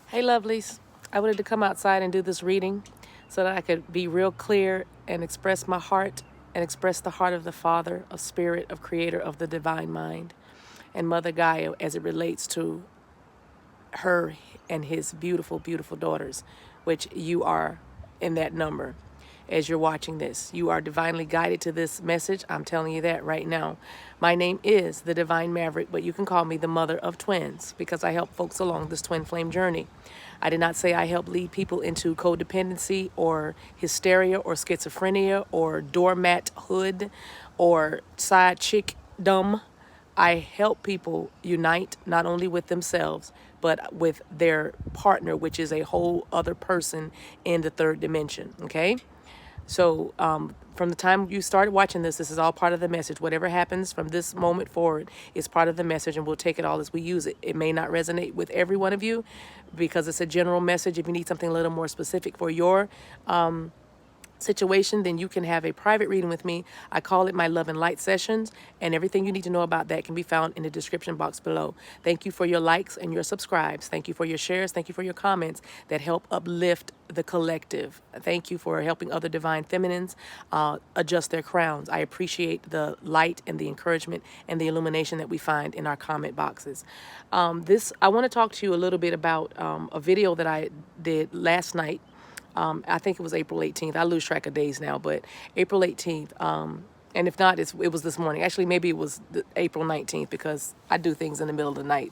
Hey, lovelies. I wanted to come outside and do this reading so that I could be real clear and express my heart and express the heart of the Father, of Spirit, of Creator, of the Divine Mind, and Mother Gaia as it relates to her and his beautiful, beautiful daughters, which you are in that number as you're watching this. You are divinely guided to this message. I'm telling you that right now. My name is the Divine Maverick, but you can call me the mother of twins because I help folks along this twin flame journey. I did not say I help lead people into codependency or hysteria or schizophrenia or doormat hood or side chick dumb. I help people unite not only with themselves, but with their partner, which is a whole other person in the third dimension. Okay? So from the time you started watching this, this is all part of the message. Whatever happens from this moment forward is part of the message, and we'll take it all as we use it. It may not resonate with every one of you because it's a general message. If you need something a little more specific for your situation, then you can have a private reading with me. I call it my love and light sessions, and everything you need to know about that can be found in the description box below. Thank you for your likes and your subscribes. Thank you for your shares. Thank you for your comments that help uplift the collective. Thank you for helping other divine feminines adjust their crowns. I appreciate the light and the encouragement and the illumination that we find in our comment boxes. I want to talk to you a little bit about a video that I did last night. I think it was April 18th. I lose track of days now, but April 18th. And if not, it was this morning. Actually, maybe it was April 19th because I do things in the middle of the night.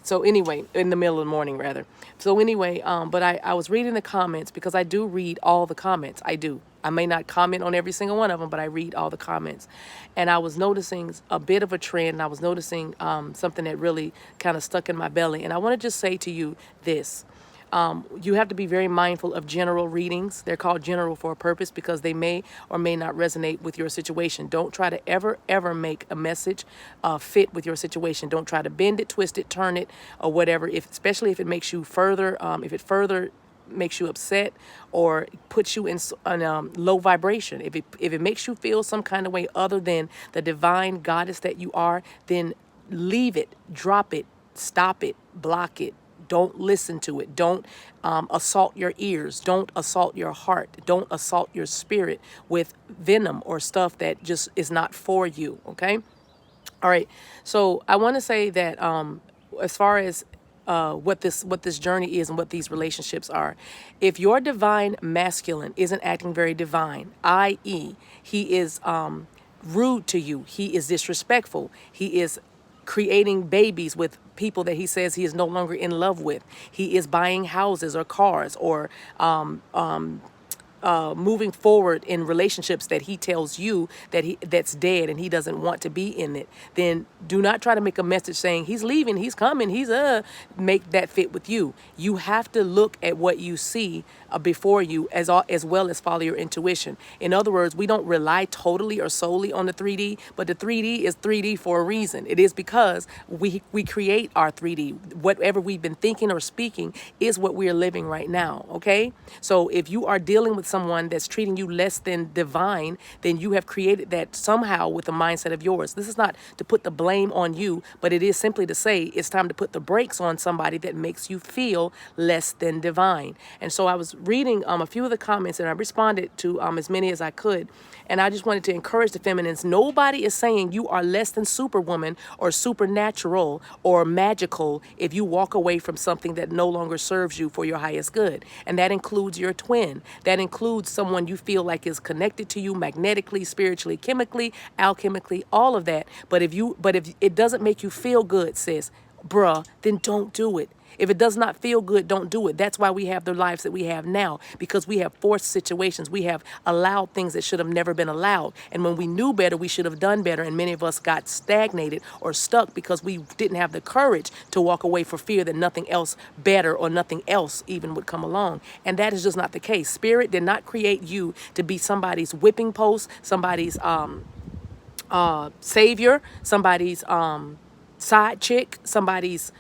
So anyway, in the middle of the morning, rather. So anyway, but I was reading the comments because I do read all the comments. I do. I may not comment on every single one of them, but I read all the comments. And I was noticing a bit of a trend. I was noticing something that really kind of stuck in my belly. And I want to just say to you this. You have to be very mindful of general readings. They're called general for a purpose because they may or may not resonate with your situation. Don't try to ever make a message fit with your situation. Don't try to bend it, twist it, turn it, or whatever. Especially if it makes you further, if it further makes you upset or puts you in low vibration. If it makes you feel some kind of way other than the divine goddess that you are, then leave it, drop it, stop it, block it. Don't listen to it. Don't assault your ears. Don't assault your heart. Don't assault your spirit with venom or stuff that just is not for you. Okay? All right. So I want to say that as far as what this journey is and what these relationships are, if your divine masculine isn't acting very divine, i.e., he is rude to you, he is disrespectful, he is creating babies with people that he says he is no longer in love with. He is buying houses or cars or moving forward in relationships that he tells you that's dead and he doesn't want to be in it. Then do not try to make a message saying he's leaving, he's coming, make that fit with you. You have to look at what you see before you as well as follow your intuition. In other words, we don't rely totally or solely on the 3D, but the 3D is 3D for a reason. It is because we create our 3D. Whatever we've been thinking or speaking is what we are living right now, okay? So if you are dealing with someone that's treating you less than divine, then you have created that somehow with the mindset of yours. This is not to put the blame on you, but it is simply to say it's time to put the brakes on somebody that makes you feel less than divine. And so I was reading a few of the comments and I responded to as many as I could. And I just wanted to encourage the feminines. Nobody is saying you are less than superwoman or supernatural or magical if you walk away from something that no longer serves you for your highest good. And that includes your twin. That includes someone you feel like is connected to you magnetically, spiritually, chemically, alchemically, all of that. But if it doesn't make you feel good, sis, bruh, then don't do it. If it does not feel good, don't do it. That's why we have the lives that we have now, because we have forced situations. We have allowed things that should have never been allowed. And when we knew better, we should have done better. And many of us got stagnated or stuck because we didn't have the courage to walk away for fear that nothing else better or nothing else even would come along. And that is just not the case. Spirit did not create you to be somebody's whipping post, somebody's savior, somebody's side chick, somebody's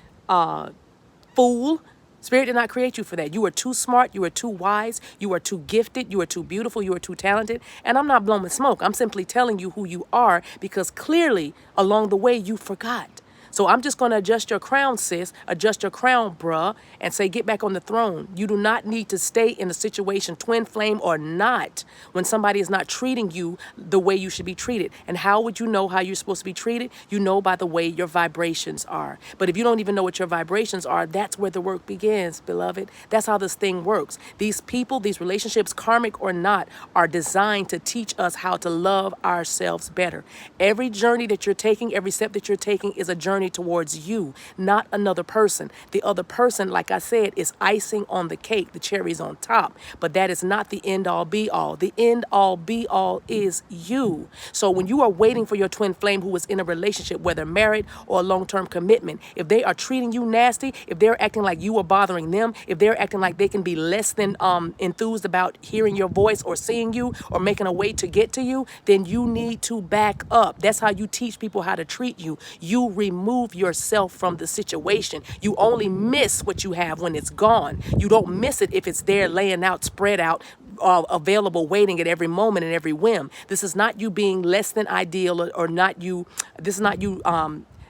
fool. Spirit did not create you for that. You are too smart. You are too wise. You are too gifted. You are too beautiful. You are too talented. And I'm not blowing smoke. I'm simply telling you who you are because clearly along the way you forgot. So I'm just going to adjust your crown, sis, adjust your crown, bruh, and say, get back on the throne. You do not need to stay in a situation, twin flame or not, when somebody is not treating you the way you should be treated. And how would you know how you're supposed to be treated? You know by the way your vibrations are. But if you don't even know what your vibrations are, that's where the work begins, beloved. That's how this thing works. These people, these relationships, karmic or not, are designed to teach us how to love ourselves better. Every journey that you're taking, every step that you're taking is a journey towards you, not another person. The other person, like I said, is icing on the cake, the cherries on top. But that is not the end all be all. The end all be all is you. So when you are waiting for your twin flame who is in a relationship, whether married or a long-term commitment, if they are treating you nasty, if they're acting like you are bothering them, if they're acting like they can be less than enthused about hearing your voice or seeing you or making a way to get to you, then you need to back up. That's how you teach people how to treat you. You remove yourself from the situation. You only miss what you have when it's gone. You don't miss it if it's there laying out, spread out, available, waiting at every moment and every whim. This is not you being less than ideal or not you. This is not you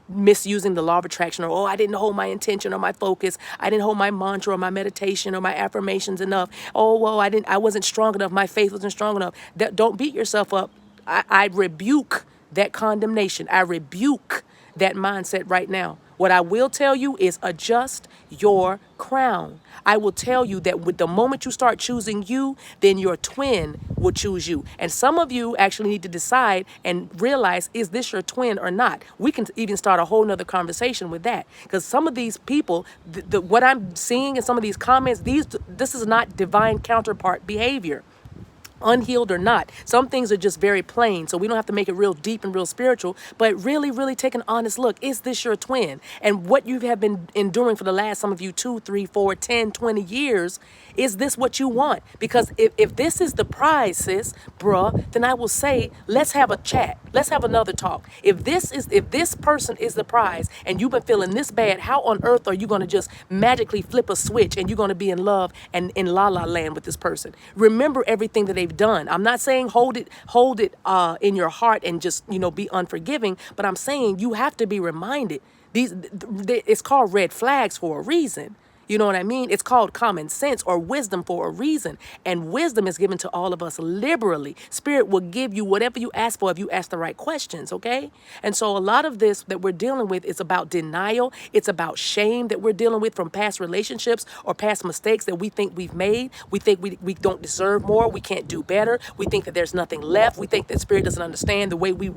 misusing the law of attraction, or oh, I didn't hold my intention or my focus, I didn't hold my mantra or my meditation or my affirmations enough, oh well, I wasn't strong enough, my faith wasn't strong enough. Don't beat yourself up. I rebuke that condemnation. I rebuke that mindset right now. What I will tell you is adjust your crown. I will tell you that with the moment you start choosing you, then your twin will choose you. And some of you actually need to decide and realize, is this your twin or not? We can even start a whole nother conversation with that. Because some of these people, what I'm seeing in some of these comments, this is not divine counterpart behavior. Unhealed or not. Some things are just very plain, so we don't have to make it real deep and real spiritual, but really, really take an honest look. Is this your twin? And what you have been enduring for the last, some of you, 2, 3, 4, 10, 20 years, is this what you want? Because if this is the prize, sis, bruh, then I will say, let's have a chat. Let's have another talk. If this person is the prize and you've been feeling this bad, how on earth are you going to just magically flip a switch and you're going to be in love and in la la land with this person? Remember everything that they've done. I'm not saying hold it in your heart and just, be unforgiving, but I'm saying you have to be reminded. It's called red flags for a reason. You know what I mean? It's called common sense or wisdom for a reason. And wisdom is given to all of us liberally. Spirit will give you whatever you ask for if you ask the right questions, okay? And so a lot of this that we're dealing with is about denial. It's about shame that we're dealing with from past relationships or past mistakes that we think we've made. We think we don't deserve more. We can't do better. We think that there's nothing left. We think that Spirit doesn't understand the way we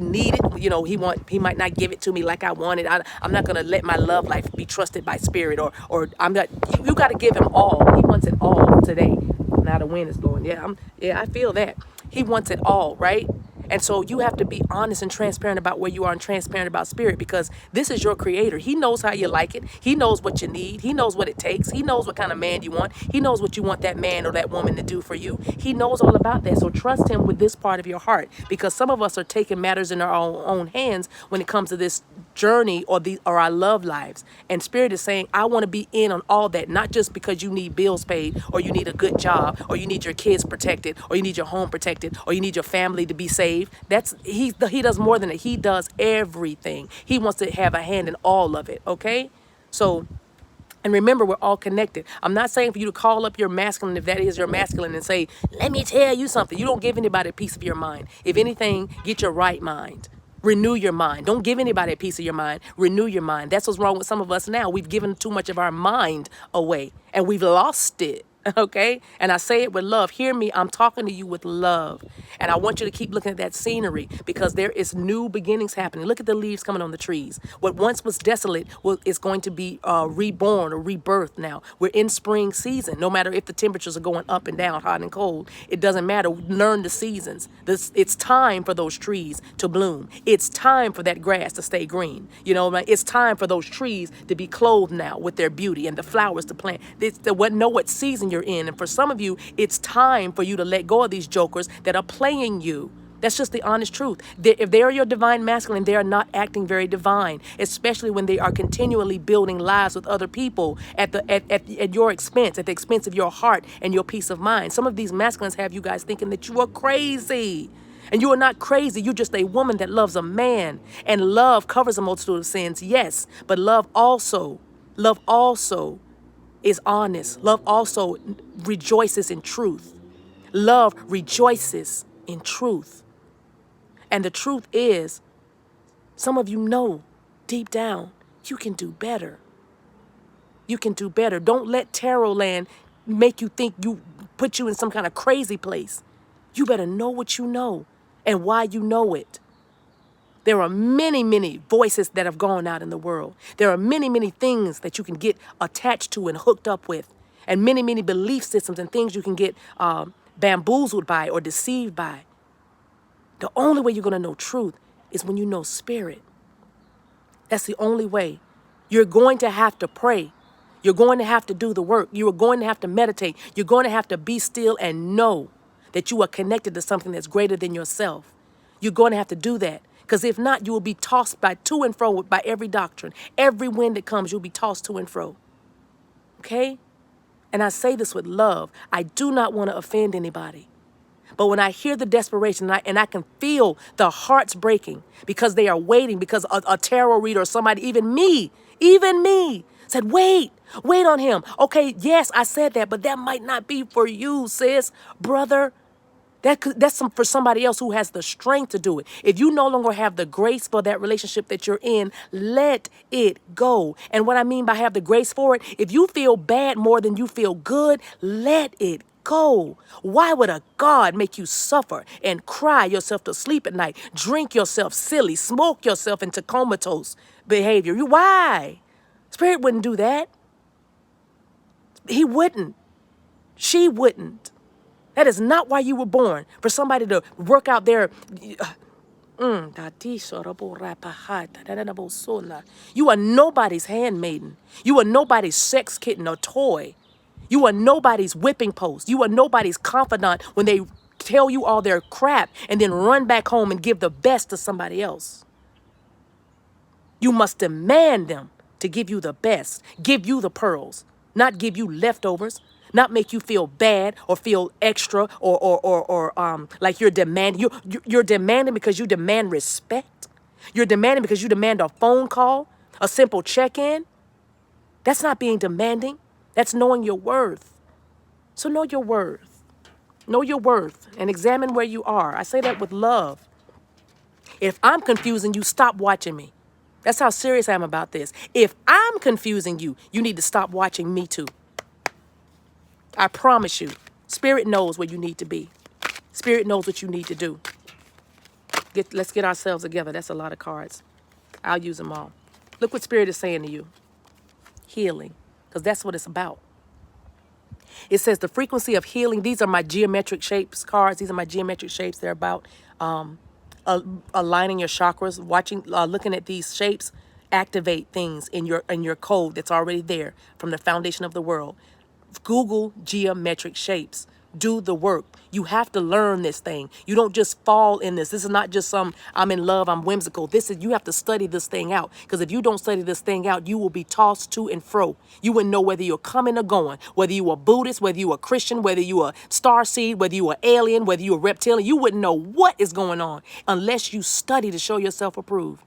need it. He might not give it to me like I want it. I'm not going to let my love life be trusted by Spirit or I'm not. You got to give him all. He wants it all today. Now the wind is blowing. Yeah, I feel that. He wants it all, right? And so you have to be honest and transparent about where you are and transparent about Spirit, because this is your creator. He knows how you like it. He knows what you need. He knows what it takes. He knows what kind of man you want. He knows what you want that man or that woman to do for you. He knows all about that. So trust him with this part of your heart, because some of us are taking matters in our own hands when it comes to this journey or our love lives. And Spirit is saying, I want to be in on all that, not just because you need bills paid or you need a good job or you need your kids protected or you need your home protected or you need your family to be saved. He does more than that. He does everything. He wants to have a hand in all of it. Okay? So, and remember, we're all connected. I'm not saying for you to call up your masculine, if that is your masculine, and say, let me tell you something. You don't give anybody a piece of your mind. If anything, get your right mind. Renew your mind. Don't give anybody a piece of your mind. Renew your mind. That's what's wrong with some of us now. We've given too much of our mind away and we've lost it. Okay? And I say it with love. Hear me. I'm talking to you with love. And I want you to keep looking at that scenery, because there is new beginnings happening. Look at the leaves coming on the trees. What once was desolate is going to be reborn or rebirthed now. We're in spring season. No matter if the temperatures are going up and down, hot and cold, it doesn't matter. Learn the seasons. It's time for those trees to bloom. It's time for that grass to stay green. It's time for those trees to be clothed now with their beauty and the flowers to plant. Know what season you're in. And for some of you, it's time for you to let go of these jokers that are playing you. That's just the honest truth. If they are your divine masculine, they are not acting very divine, especially when they are continually building lives with other people at your expense, at the expense of your heart and your peace of mind. Some of these masculines have you guys thinking that you are crazy. And you are not crazy. You're just a woman that loves a man. And love covers a multitude of sins, yes. But love also is honest. Love also rejoices in truth. Love rejoices in truth. And the truth is, some of you know deep down, you can do better. You can do better. Don't let tarot land make you think put you in some kind of crazy place. You better know what you know and why you know it. There are many, many voices that have gone out in the world. There are many, many things that you can get attached to and hooked up with. And many, many belief systems and things you can get bamboozled by or deceived by. The only way you're going to know truth is when you know spirit. That's the only way. You're going to have to pray. You're going to have to do the work. You are going to have to meditate. You're going to have to be still and know that you are connected to something that's greater than yourself. You're going to have to do that. Because if not, you will be tossed to and fro by every doctrine. Every wind that comes, you'll be tossed to and fro. Okay? And I say this with love. I do not want to offend anybody. But when I hear the desperation and I can feel the hearts breaking because they are waiting, because a tarot reader or somebody, even me, said, wait on him. Okay, yes, I said that, but that might not be for you, sis, brother. That's for somebody else who has the strength to do it. If you no longer have the grace for that relationship that you're in, let it go. And what I mean by have the grace for it, if you feel bad more than you feel good, let it go. Why would a God make you suffer and cry yourself to sleep at night, drink yourself silly, smoke yourself into comatose behavior? Why? Spirit wouldn't do that. He wouldn't. She wouldn't. That is not why you were born, for somebody to work out their... You are nobody's handmaiden. You are nobody's sex kitten or toy. You are nobody's whipping post. You are nobody's confidant when they tell you all their crap and then run back home and give the best to somebody else. You must demand them to give you the best, give you the pearls, not give you leftovers. Not make you feel bad or feel extra or like you're demanding. You're demanding because you demand respect. You're demanding because you demand a phone call, a simple check-in. That's not being demanding. That's knowing your worth. So know your worth. Know your worth and examine where you are. I say that with love. If I'm confusing you, stop watching me. That's how serious I am about this. If I'm confusing you, you need to stop watching me too. I promise you, Spirit knows where you need to be. Spirit knows what you need to do. Let's get ourselves together. That's a lot of cards. I'll use them all. Look what Spirit is saying to you. Healing, because that's what it's about. It says the frequency of healing. These are my geometric shapes cards. These are my geometric shapes. They're about aligning your chakras, looking at these shapes, activate things in your code that's already there from the foundation of the world. Google geometric shapes. Do the work. You have to learn this thing. You don't just fall in this. This is not just I'm in love, I'm whimsical. You have to study this thing out. Because if you don't study this thing out, you will be tossed to and fro. You wouldn't know whether you're coming or going, whether you are Buddhist, whether you are Christian, whether you are starseed, whether you are alien, whether you are reptilian. You wouldn't know what is going on unless you study to show yourself approved.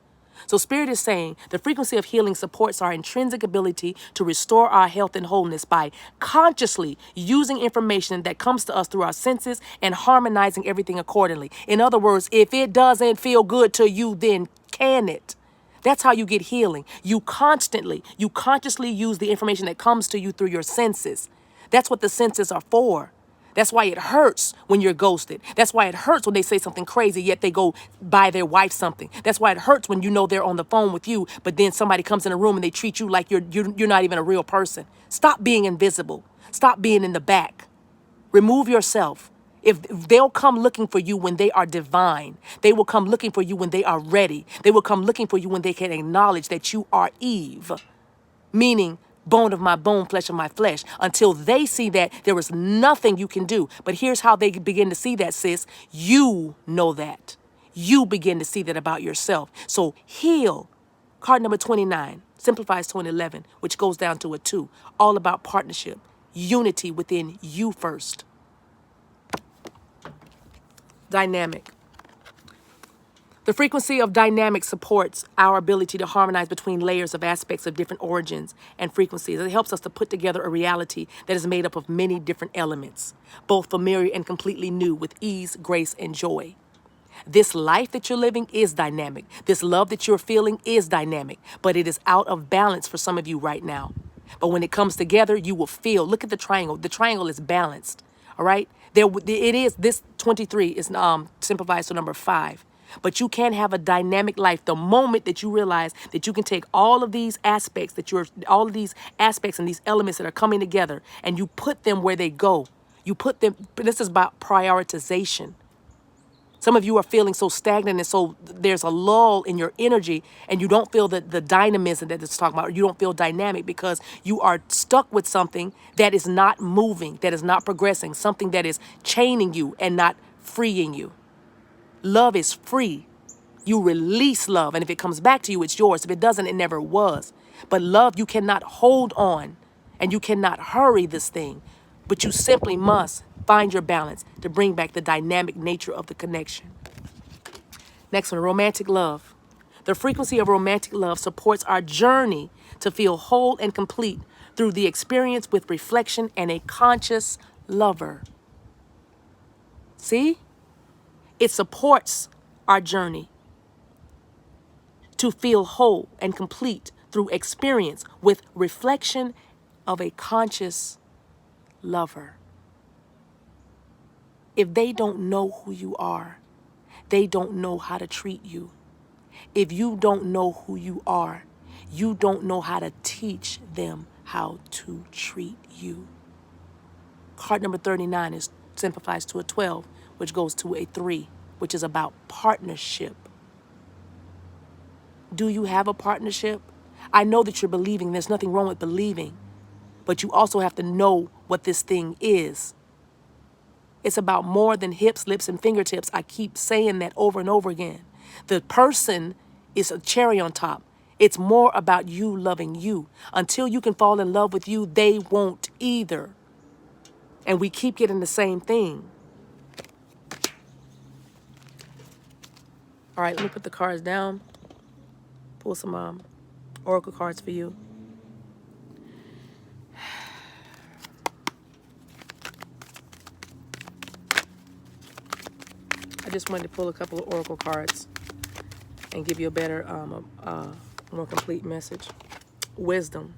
So Spirit is saying the frequency of healing supports our intrinsic ability to restore our health and wholeness by consciously using information that comes to us through our senses and harmonizing everything accordingly. In other words, if it doesn't feel good to you, then can it? That's how you get healing. You consciously use the information that comes to you through your senses. That's what the senses are for. That's why it hurts when you're ghosted. That's why it hurts when they say something crazy, yet they go buy their wife something. That's why it hurts when you know they're on the phone with you, but then somebody comes in a room and they treat you like you're not even a real person. Stop being invisible. Stop being in the back. Remove yourself. If they'll come looking for you when they are divine, they will come looking for you when they are ready. They will come looking for you when they can acknowledge that you are Eve, meaning bone of my bone, flesh of my flesh. Until they see that, there is nothing you can do. But here's how they begin to see that, sis. You know that. You begin to see that about yourself. So heal. Card number 29 simplifies 2011, which goes down to a 2. All about partnership. Unity within you first. Dynamic. The frequency of dynamic supports our ability to harmonize between layers of aspects of different origins and frequencies. It helps us to put together a reality that is made up of many different elements, both familiar and completely new, with ease, grace, and joy. This life that you're living is dynamic. This love that you're feeling is dynamic, but it is out of balance for some of you right now. But when it comes together, you will feel, look at the triangle. The triangle is balanced, all right? It is, this 23 is simplified to number 5. But you can have a dynamic life the moment that you realize that you can take all of these aspects all of these aspects and these elements that are coming together, and you put them where they go. You put them, this is about prioritization. Some of you are feeling so stagnant, and so there's a lull in your energy, and you don't feel the dynamism that it's talking about. You don't feel dynamic because you are stuck with something that is not moving, that is not progressing, something that is chaining you and not freeing you. Love is free. You release love, and if it comes back to you, it's yours. If it doesn't, it never was. But love, you cannot hold on, and you cannot hurry this thing, but you simply must find your balance to bring back the dynamic nature of the connection. Next one, romantic love. The frequency of romantic love supports our journey to feel whole and complete through the experience with reflection and a conscious lover. See? It supports our journey to feel whole and complete through experience with reflection of a conscious lover. If they don't know who you are, they don't know how to treat you. If you don't know who you are, you don't know how to teach them how to treat you. Card number 39 simplifies to a 12, which goes to a 3, which is about partnership. Do you have a partnership? I know that you're believing. There's nothing wrong with believing, but you also have to know what this thing is. It's about more than hips, lips, and fingertips. I keep saying that over and over again. The person is a cherry on top. It's more about you loving you. Until you can fall in love with you, they won't either. And we keep getting the same thing. All right, let me put the cards down. Pull some oracle cards for you. I just wanted to pull a couple of oracle cards and give you a better, more complete message. Wisdom.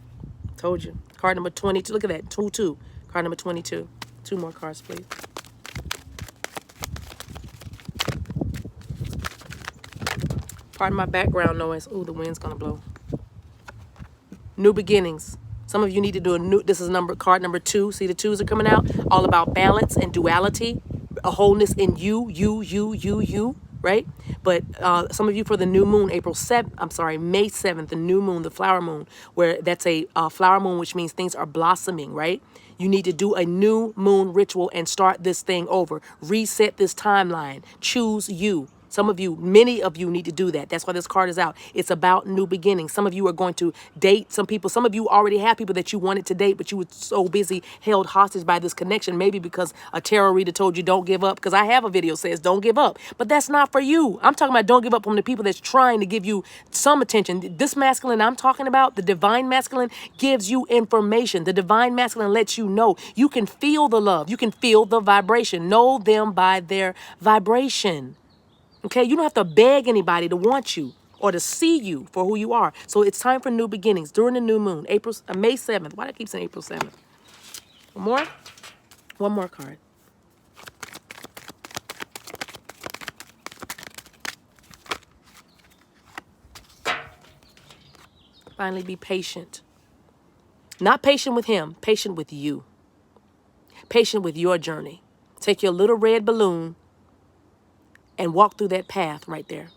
Told you. Card number 22. Look at that. 2-2. Card number 22. 2 more cards, please. Pardon my background noise. Ooh, the wind's gonna blow. New beginnings. Some of you need to do a new, this is card number 2. See the 2s are coming out? All about balance and duality. A wholeness in you, right? But some of you for the new moon, May 7th, the new moon, the flower moon, where that's a flower moon, which means things are blossoming, right? You need to do a new moon ritual and start this thing over. Reset this timeline. Choose you. Some of you, many of you need to do that. That's why this card is out. It's about new beginnings. Some of you are going to date some people. Some of you already have people that you wanted to date, but you were so busy, held hostage by this connection. Maybe because a tarot reader told you don't give up. Because I have a video that says don't give up. But that's not for you. I'm talking about don't give up from the people that's trying to give you some attention. This masculine I'm talking about, the divine masculine, gives you information. The divine masculine lets you know. You can feel the love. You can feel the vibration. Know them by their vibration. Okay, you don't have to beg anybody to want you or to see you for who you are. So it's time for new beginnings during the new moon, May 7th. Why do I keep saying April 7th? One more? One more card. Finally, be patient. Not patient with him, patient with you. Patient with your journey. Take your little red balloon and walk through that path right there.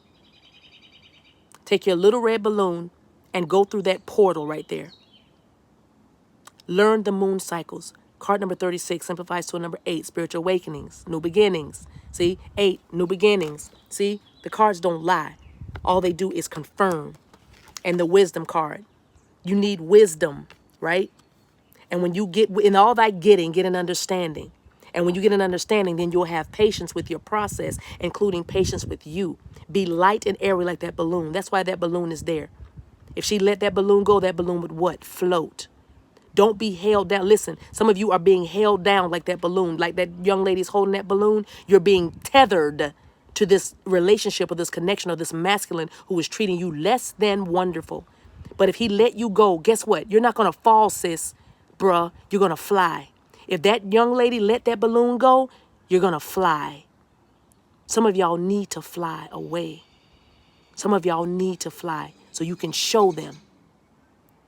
Take your little red balloon and go through that portal right there. Learn the moon cycles. Card number 36 simplifies to a number 8, spiritual awakenings, new beginnings. See, 8, new beginnings. See, the cards don't lie. All they do is confirm. And the wisdom card. You need wisdom, right? And when you get, in all thy getting, get an understanding. And when you get an understanding, then you'll have patience with your process, including patience with you. Be light and airy like that balloon. That's why that balloon is there. If she let that balloon go, that balloon would what? Float. Don't be held down. Listen, some of you are being held down like that balloon, like that young lady's holding that balloon. You're being tethered to this relationship or this connection or this masculine who is treating you less than wonderful. But if he let you go, guess what? You're not going to fall, sis, bruh. You're going to fly. If that young lady let that balloon go, you're going to fly. Some of y'all need to fly away. Some of y'all need to fly so you can show them.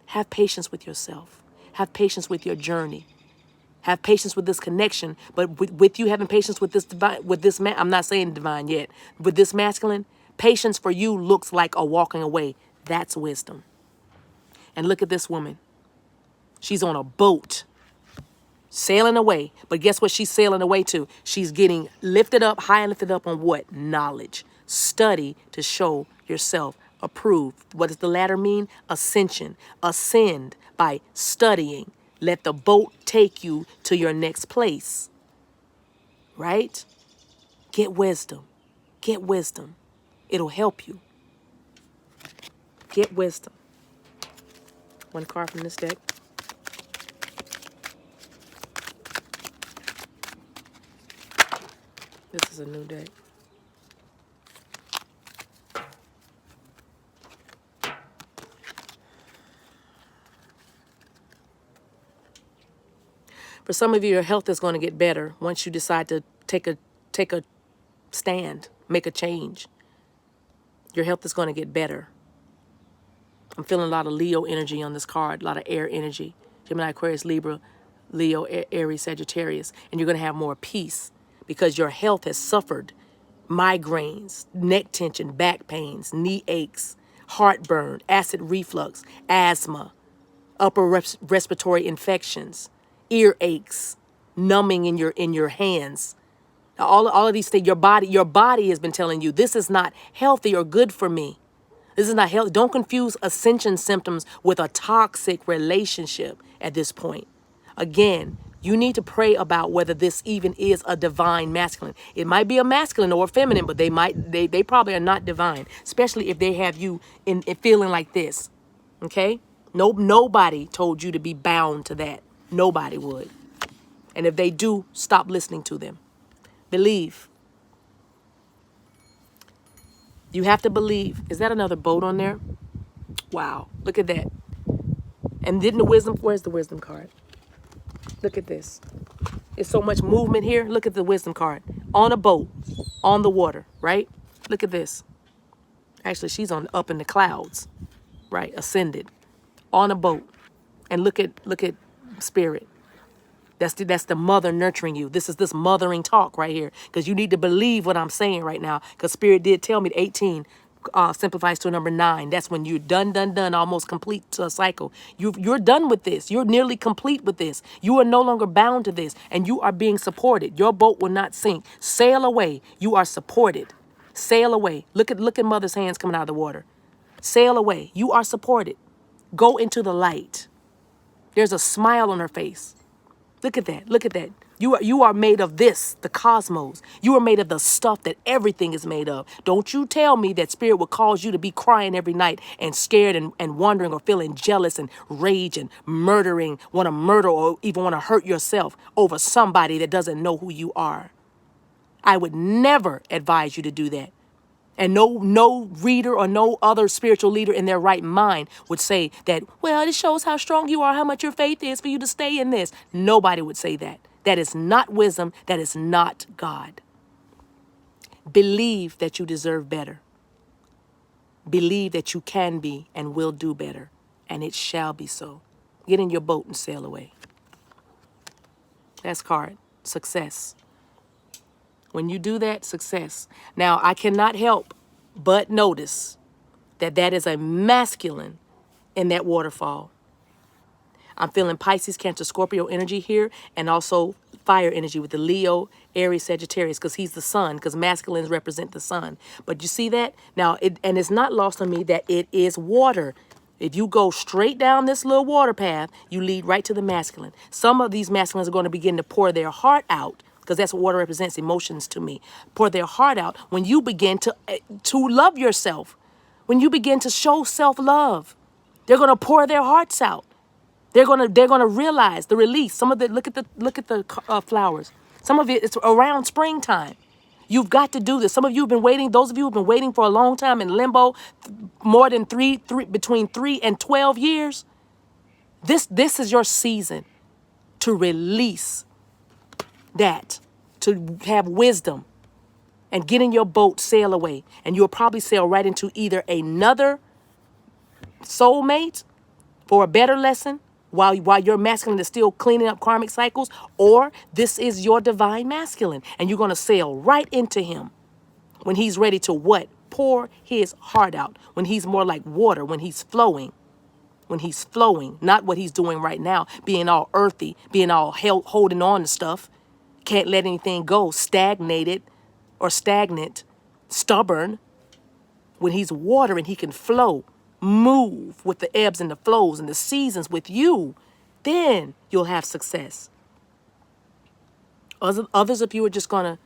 Have patience with yourself. Have patience with your journey. Have patience with this connection. But with you having patience with this divine, I'm not saying divine yet. With this masculine, patience for you looks like a walking away. That's wisdom. And look at this woman. She's on a boat, sailing away. But guess what she's sailing away to? She's getting lifted up, high and lifted up on what? Knowledge. Study to show yourself approved. What does the latter mean? Ascension. Ascend by studying. Let the boat take you to your next place. Right? Get wisdom. Get wisdom. It'll help you. Get wisdom. One card from this deck. This is a new deck. For some of you, your health is going to get better once you decide to take a stand, make a change. Your health is going to get better. I'm feeling a lot of Leo energy on this card, a lot of air energy. Gemini, Aquarius, Libra, Leo, Aries, Sagittarius. And you're going to have more peace because your health has suffered migraines, neck tension, back pains, knee aches, heartburn, acid reflux, asthma, upper respiratory infections, ear aches, numbing in your hands. All of these things, your body has been telling you this is not healthy or good for me. This is not healthy. Don't confuse ascension symptoms with a toxic relationship at this point. Again, you need to pray about whether this even is a divine masculine. It might be a masculine or a feminine, but they probably are not divine, especially if they have you in feeling like this. Okay? Nobody told you to be bound to that. Nobody would. And if they do, stop listening to them. Believe. You have to believe. Is that another boat on there? Wow. Look at that. And didn't the wisdom, where's the wisdom card? Look at this. There's so much movement here. Look at the wisdom card. On a boat, on the water, right? Look at this. Actually, she's up in the clouds, right? Ascended. On a boat. And look at spirit. That's the mother nurturing you. This is this mothering talk right here. Because you need to believe what I'm saying right now. Because Spirit did tell me 18 simplifies to a number 9. That's when you're done, almost complete to a cycle. You're done with this. You're nearly complete with this. You are no longer bound to this. And you are being supported. Your boat will not sink. Sail away. You are supported. Sail away. Look at mother's hands coming out of the water. Sail away. You are supported. Go into the light. There's a smile on her face. Look at that. Look at that. You are made of this, the cosmos. You are made of the stuff that everything is made of. Don't you tell me that spirit will cause you to be crying every night and scared and wondering or feeling jealous and rage and murdering, want to murder or even want to hurt yourself over somebody that doesn't know who you are. I would never advise you to do that. And no reader or no other spiritual leader in their right mind would say that, well, it shows how strong you are, how much your faith is for you to stay in this. Nobody would say that. That is not wisdom. That is not God. Believe that you deserve better. Believe that you can be and will do better. And it shall be so. Get in your boat and sail away. That's card. Success. When you do that, success. Now, I cannot help but notice that is a masculine in that waterfall. I'm feeling Pisces, Cancer, Scorpio energy here, and also fire energy with the Leo, Aries, Sagittarius, because he's the sun, because masculines represent the sun. But you see that? Now, it's not lost on me that it is water. If you go straight down this little water path, you lead right to the masculine. Some of these masculines are going to begin to pour their heart out because that's what water represents, emotions to me. Pour their heart out when you begin to love yourself. When you begin to show self-love, they're going to pour their hearts out. They're gonna realize the release. Some of the look at the flowers. Some of it's around springtime. You've got to do this. Some of you have been waiting. Those of you who've been waiting for a long time in limbo, more than between 3 and 12 years. This is your season to release that, to have wisdom, and get in your boat, sail away, and you'll probably sail right into either another soulmate for a better lesson while your masculine is still cleaning up karmic cycles, or this is your divine masculine, and you're going to sail right into him when he's ready to what? Pour his heart out, when he's more like water, when he's flowing, not what he's doing right now, being all earthy, being all holding on to stuff, can't let anything go, stagnated or stagnant, stubborn. When he's water and he can flow, move with the ebbs and the flows and the seasons with you, then you'll have success. Others of you are just going to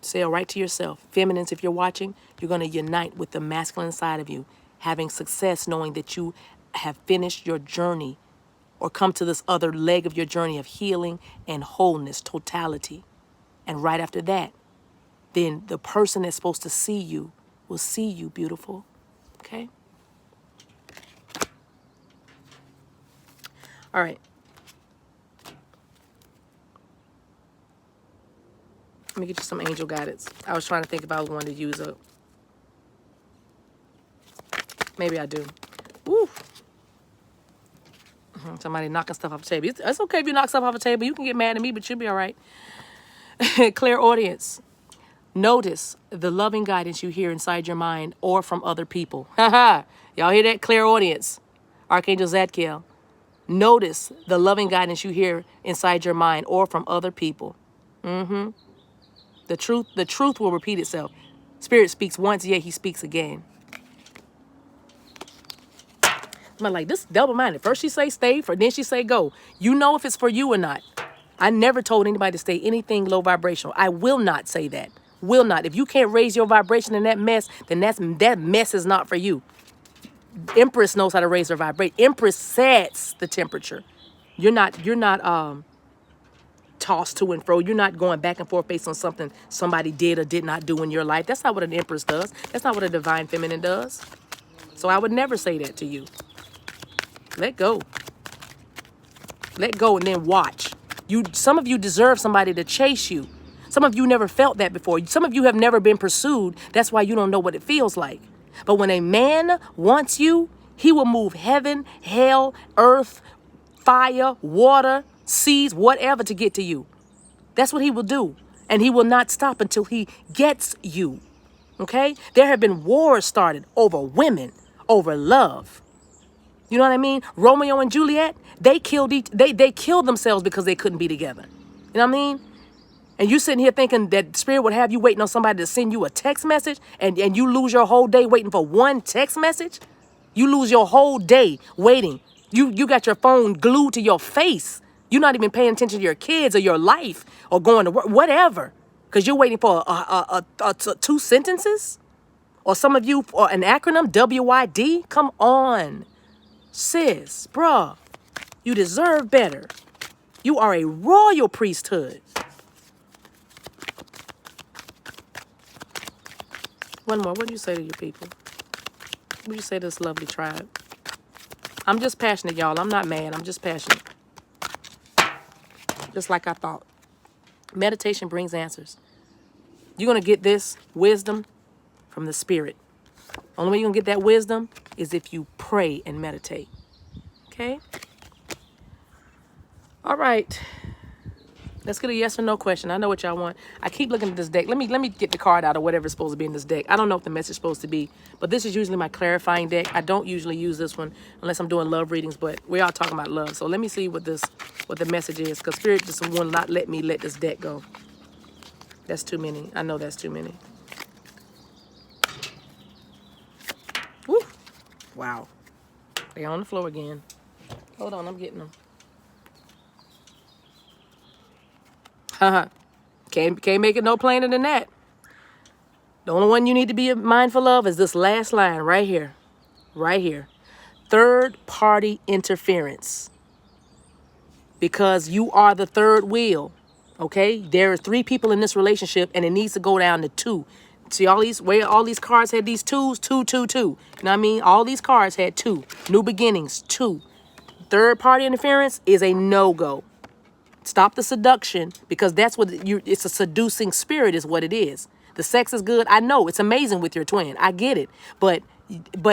sail right to yourself. Feminines, if you're watching, you're going to unite with the masculine side of you, having success knowing that you have finished your journey or come to this other leg of your journey of healing and wholeness, totality. And right after that, then the person that's supposed to see you will see you, beautiful. Okay? All right. Let me get you some angel guidance. I was trying to think if I was going to use a... Maybe I do. Woo. Somebody knocking stuff off the table. It's okay if you knock stuff off the table. You can get mad at me, but you'll be all right. Clear audience. Notice the loving guidance you hear inside your mind or from other people. Y'all hear that? Clear audience. Archangel Zadkiel. Notice the loving guidance you hear inside your mind or from other people. The truth will repeat itself. Spirit speaks once, yet he speaks again. I'm like, this double-minded. First she say stay, then she say go. You know if it's for you or not. I never told anybody to stay anything low vibrational. I will not say that. Will not. If you can't raise your vibration in that mess, then that mess is not for you. Empress knows how to raise her vibration. Empress sets the temperature. You're not tossed to and fro. You're not going back and forth based on something somebody did or did not do in your life. That's not what an empress does. That's not what a divine feminine does. So I would never say that to you. Let go. Let go and then watch. Some of you deserve somebody to chase you. Some of you never felt that before. Some of you have never been pursued. That's why you don't know what it feels like. But when a man wants you, he will move heaven, hell, earth, fire, water, seas, whatever to get to you. That's what he will do. And he will not stop until he gets you. Okay? There have been wars started over women, over love. You know what I mean? Romeo and Juliet, they killed themselves because they couldn't be together. You know what I mean? And you sitting here thinking that Spirit would have you waiting on somebody to send you a text message and you lose your whole day waiting for one text message? You lose your whole day waiting. You got your phone glued to your face. You're not even paying attention to your kids or your life or going to work, whatever. Because you're waiting for two sentences? Or some of you for an acronym, WID? Come on. Sis, bruh, you deserve better. You are a royal priesthood. One more. What do you say to your people? What do you say to this lovely tribe? I'm just passionate, y'all. I'm not mad. I'm just passionate. Just like I thought. Meditation brings answers. You're going to get this wisdom from the Spirit. Only way you're going to get that wisdom is if you pray and meditate. Okay? All right. Let's get a yes or no question. I know what y'all want. I keep looking at this deck. Let me get the card out of whatever's supposed to be in this deck. I don't know what the message is supposed to be, but this is usually my clarifying deck. I don't usually use this one unless I'm doing love readings, but we are talking about love. So let me see what the message is, because Spirit just will not let me let this deck go. That's too many. I know that's too many. Woo. Wow. They're on the floor again. Hold on, I'm getting them. Can't make it no plainer than that. The only one you need to be mindful of is this last line right here. Right here. Third party interference. Because you are the third wheel. Okay? There are 3 people in this relationship and it needs to go down to 2. See where all these cards had these 2s? 2, 2, 2. You know what I mean? All these cards had 2. New beginnings, 2. Third party interference is a no-go. Stop the seduction, because that's what it's a seducing spirit is what it is. The sex is good. I know it's amazing with your twin. I get it. But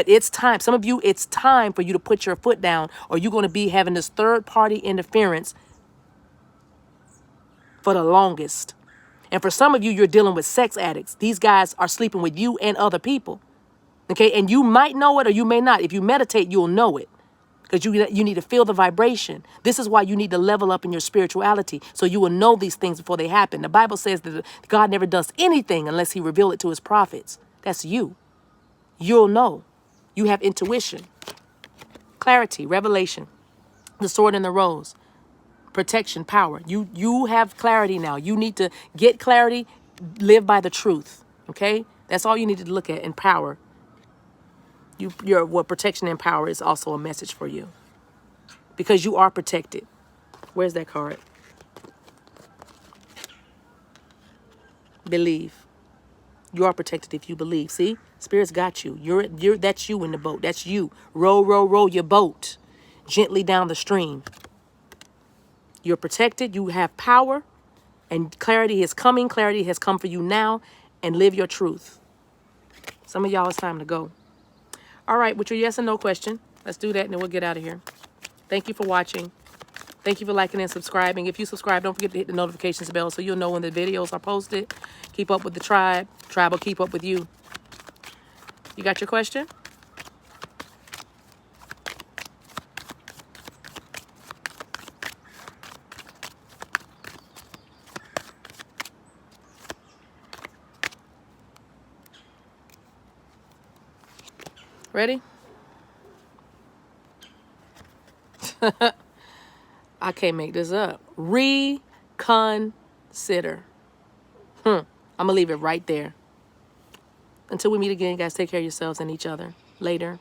it's time. Some of you, it's time for you to put your foot down, or you're going to be having this third party interference for the longest. And for some of you, you're dealing with sex addicts. These guys are sleeping with you and other people. Okay. And you might know it or you may not. If you meditate, you'll know it. Because you need to feel the vibration. This is why you need to level up in your spirituality, so you will know these things before they happen. The Bible says that God never does anything unless he reveals it to his prophets. That's you. You'll know. You have intuition, clarity, revelation, the sword and the rose, protection, power. You have clarity now. You need to get clarity, live by the truth. Okay? That's all you need to look at in power. What protection and power is also a message for you, because you are protected. Where's that card? Believe. You are protected if you believe. See, Spirit's got you. That's you in the boat. That's you. Row, row, row your boat gently down the stream. You're protected. You have power, and clarity is coming. Clarity has come for you now, and live your truth. Some of y'all, it's time to go. All right, with your yes and no question, let's do that and then we'll get out of here. Thank you for watching. Thank you for liking and subscribing. If you subscribe, don't forget to hit the notifications bell so you'll know when the videos are posted. Keep up with the tribe. Tribe will keep up with you. You got your question? Ready? I can't make this up. Reconsider. I'm going to leave it right there. Until we meet again, guys, take care of yourselves and each other. Later.